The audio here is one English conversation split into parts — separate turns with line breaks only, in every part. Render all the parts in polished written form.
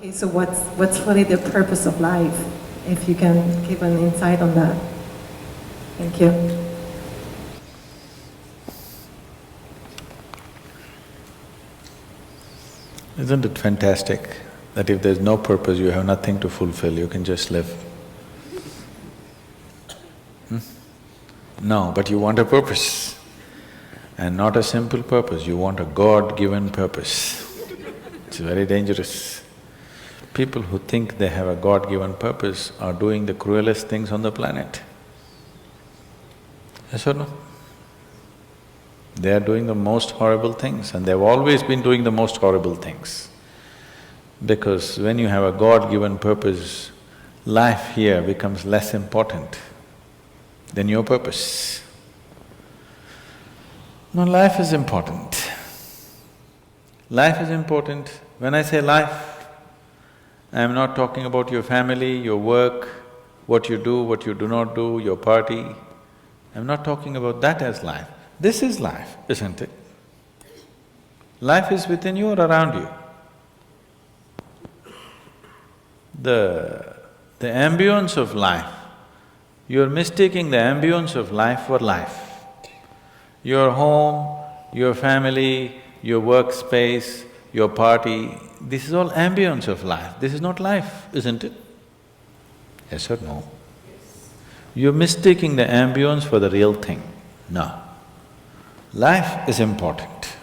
Okay, so what's really the purpose of life? If you can give an insight on that. Thank you.
Isn't it fantastic that if there's no purpose, you have nothing to fulfill, you can just live? No, but you want a purpose. And not a simple purpose, you want a God-given purpose. It's very dangerous. People who think they have a God-given purpose are doing the cruelest things on the planet. Yes or no? They are doing the most horrible things, and they've always been doing the most horrible things. Because when you have a God-given purpose, life here becomes less important than your purpose. No, life is important. Life is important. When I say life, I am not talking about your family, your work, what you do not do, your party. I'm not talking about that as life. This is life, isn't it? Life is within you or around you. The ambience of life, you're mistaking the ambience of life for life. Your home, your family, your workspace, your party, this is all ambience of life. This is not life, isn't it? Yes or no? You're mistaking the ambience for the real thing. No. Life is important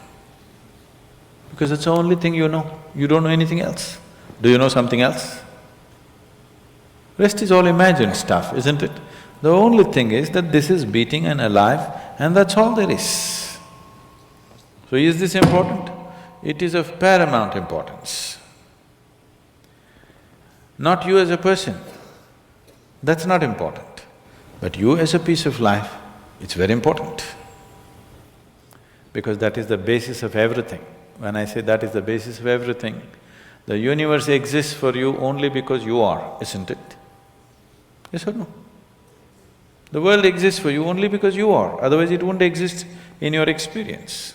because it's the only thing you know. You don't know anything else. Do you know something else? Rest is all imagined stuff, isn't it? The only thing is that this is beating and alive and that's all there is. So is this important? It is of paramount importance. Not you as a person, that's not important. But you as a piece of life, it's very important. Because that is the basis of everything. When I say that is the basis of everything, the universe exists for you only because you are, isn't it? Yes or no? The world exists for you only because you are, otherwise it wouldn't exist in your experience.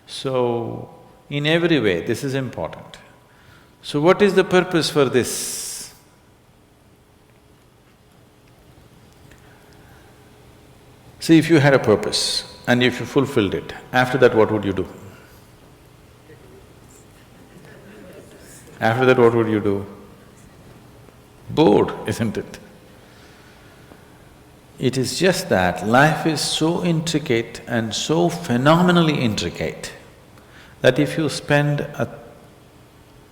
So, in every way, this is important. So what is the purpose for this? See, if you had a purpose and if you fulfilled it, after that what would you do? After that what would you do? Bored, isn't it? It is just that life is so intricate and so phenomenally intricate that if you spend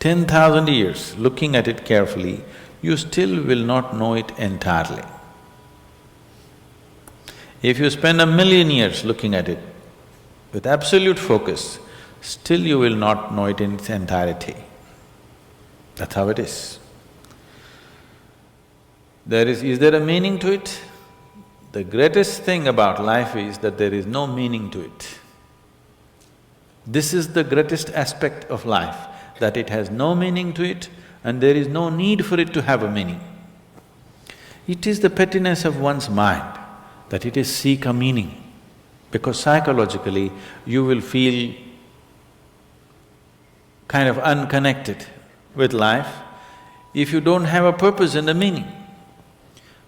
10,000 years looking at it carefully, you still will not know it entirely. If you spend 1,000,000 years looking at it with absolute focus, still you will not know it in its entirety. That's how it is. Is there a meaning to it? The greatest thing about life is that there is no meaning to it. This is the greatest aspect of life, that it has no meaning to it and there is no need for it to have a meaning. It is the pettiness of one's mind that it is seek a meaning, because psychologically you will feel kind of unconnected with life if you don't have a purpose and a meaning.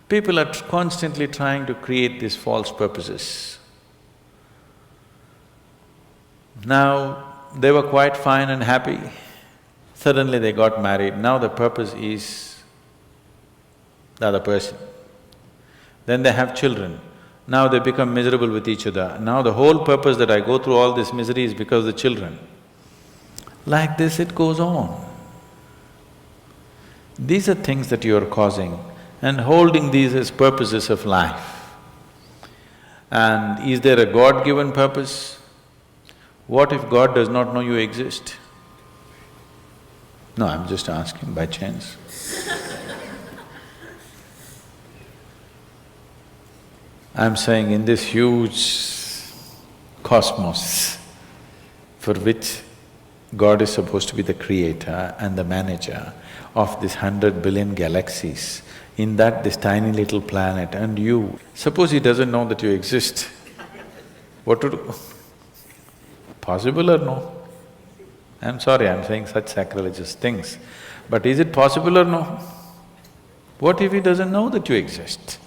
People are constantly trying to create these false purposes. Now, they were quite fine and happy, suddenly they got married, now the purpose is the other person. Then they have children, now they become miserable with each other. Now the whole purpose that I go through all this misery is because of the children. Like this it goes on. These are things that you are causing and holding these as purposes of life. And is there a God-given purpose? What if God does not know you exist? No, I'm just asking by chance. I'm saying in this huge cosmos for which God is supposed to be the creator and the manager of this 100 billion galaxies, in that this tiny little planet and you, suppose he doesn't know that you exist, what to do? Possible or no? I'm sorry, I'm saying such sacrilegious things. But is it possible or no? What if he doesn't know that you exist?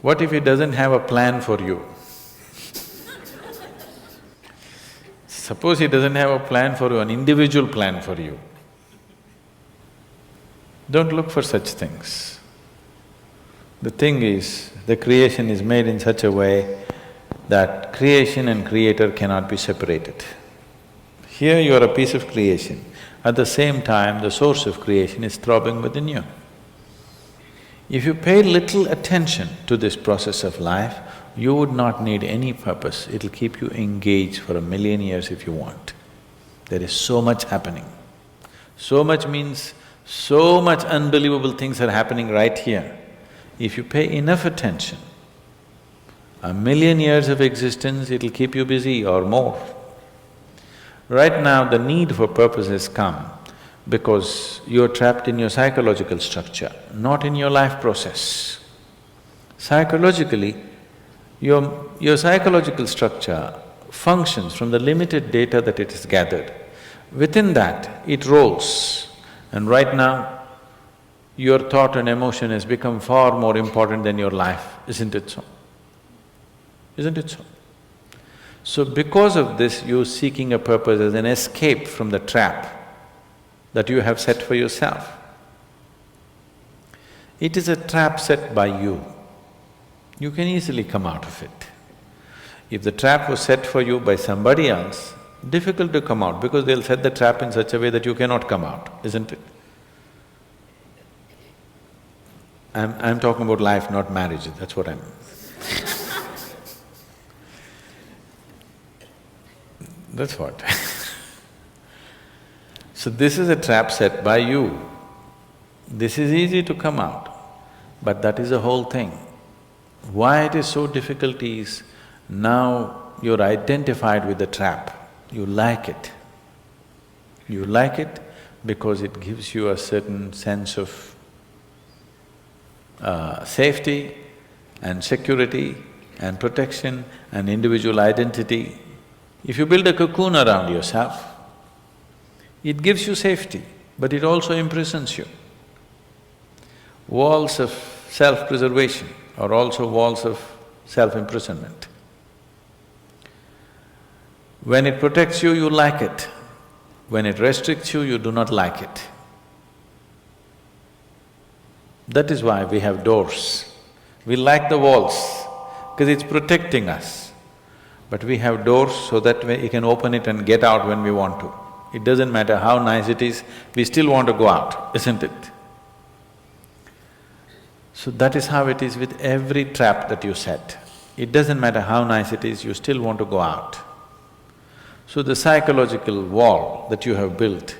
What if he doesn't have a plan for you? Suppose he doesn't have a plan for you, an individual plan for you. Don't look for such things. The thing is, the creation is made in such a way that creation and creator cannot be separated. Here you are a piece of creation, at the same time the source of creation is throbbing within you. If you pay little attention to this process of life, you would not need any purpose, it'll keep you engaged for 1,000,000 years if you want. There is so much happening. So much means so much unbelievable things are happening right here. If you pay enough attention, 1,000,000 years of existence, it'll keep you busy or more. Right now, the need for purpose has come because you're trapped in your psychological structure, not in your life process. Psychologically, your psychological structure functions from the limited data that it has gathered. Within that, it rolls. And right now, your thought and emotion has become far more important than your life, isn't it so? Isn't it so? So because of this, you're seeking a purpose as an escape from the trap that you have set for yourself. It is a trap set by you. You can easily come out of it. If the trap was set for you by somebody else, difficult to come out because they'll set the trap in such a way that you cannot come out, isn't it? I'm talking about life, not marriage, that's what I'm… That's what. So this is a trap set by you. This is easy to come out, but that is the whole thing. Why it is so difficult is, now you're identified with the trap, you like it. You like it because it gives you a certain sense of safety and security and protection and individual identity. If you build a cocoon around yourself, it gives you safety, but it also imprisons you. Walls of self-preservation are also walls of self-imprisonment. When it protects you, you like it. When it restricts you, you do not like it. That is why we have doors. We like the walls, because it's protecting us. But we have doors so that we can open it and get out when we want to. It doesn't matter how nice it is, we still want to go out, isn't it? So that is how it is with every trap that you set. It doesn't matter how nice it is, you still want to go out. So the psychological wall that you have built,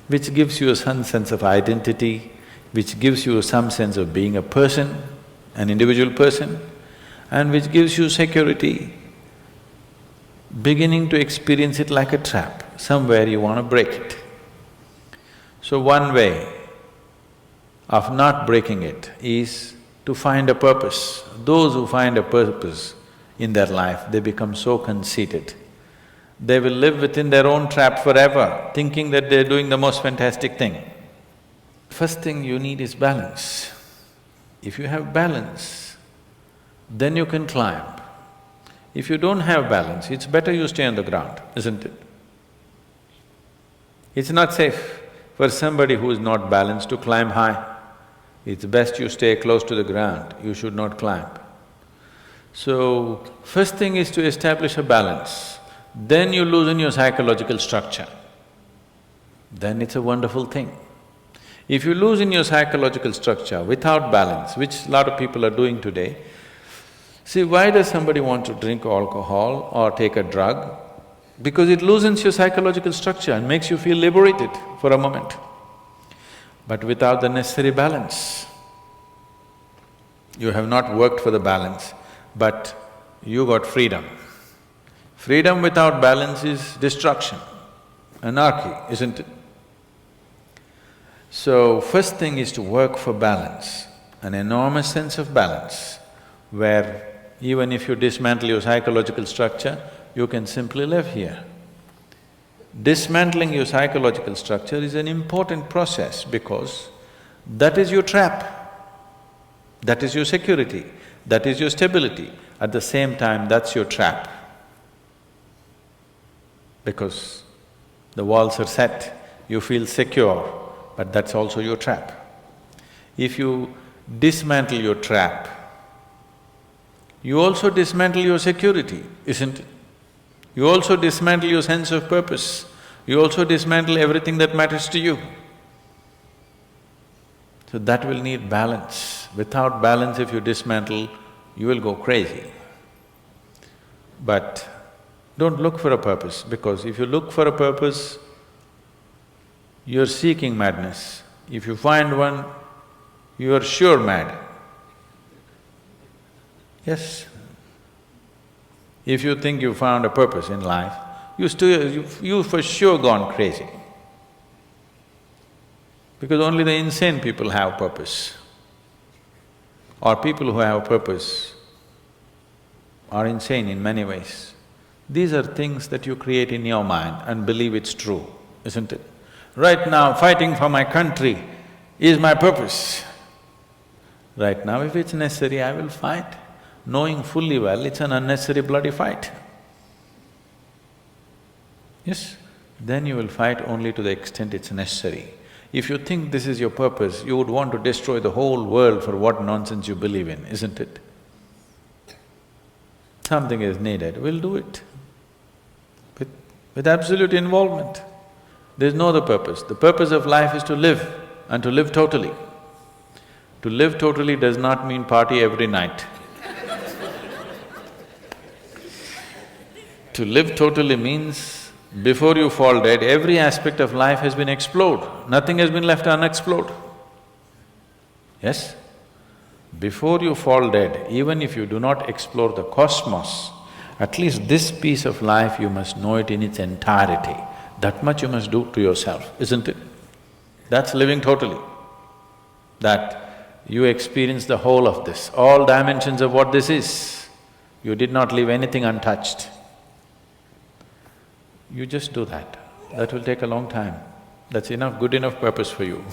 which gives you some sense of identity, which gives you some sense of being a person, an individual person, and which gives you security, beginning to experience it like a trap, somewhere you want to break it. So one way of not breaking it is to find a purpose. Those who find a purpose in their life, they become so conceited. They will live within their own trap forever, thinking that they're doing the most fantastic thing. First thing you need is balance. If you have balance, then you can climb. If you don't have balance, it's better you stay on the ground, isn't it? It's not safe for somebody who is not balanced to climb high. It's best you stay close to the ground, you should not climb. So, first thing is to establish a balance, then you loosen your psychological structure. Then it's a wonderful thing. If you loosen your psychological structure without balance, which a lot of people are doing today, see, why does somebody want to drink alcohol or take a drug? Because it loosens your psychological structure and makes you feel liberated for a moment. But without the necessary balance, you have not worked for the balance, but you got freedom. Freedom without balance is destruction, anarchy, isn't it? So, first thing is to work for balance, an enormous sense of balance, where even if you dismantle your psychological structure, you can simply live here. dismantling your psychological structure is an important process because that is your trap. That is your security, that is your stability. At the same time, that's your trap. Because the walls are set, you feel secure, but that's also your trap. If you dismantle your trap, you also dismantle your security, isn't it? You also dismantle your sense of purpose, you also dismantle everything that matters to you. So that will need balance. Without balance, if you dismantle, you will go crazy. But don't look for a purpose, because if you look for a purpose, you're seeking madness. If you find one, you are sure mad. Yes. If you think you found a purpose in life, you for sure gone crazy. Because only the insane people have purpose. Or people who have purpose are insane in many ways. These are things that you create in your mind and believe it's true, isn't it? Right now, fighting for my country is my purpose. Right now, if it's necessary, I will fight, knowing fully well it's an unnecessary bloody fight. Yes? Then you will fight only to the extent it's necessary. If you think this is your purpose, you would want to destroy the whole world for what nonsense you believe in, isn't it? Something is needed, we'll do it. With absolute involvement. There's no other purpose. The purpose of life is to live, and to live totally. To live totally does not mean party every night. To live totally means before you fall dead, every aspect of life has been explored, nothing has been left unexplored. Yes? Before you fall dead, even if you do not explore the cosmos, at least this piece of life you must know it in its entirety. That much you must do to yourself, isn't it? That's living totally. That you experience the whole of this, all dimensions of what this is. You did not leave anything untouched. You just do that. That will take a long time. That's enough, good enough purpose for you.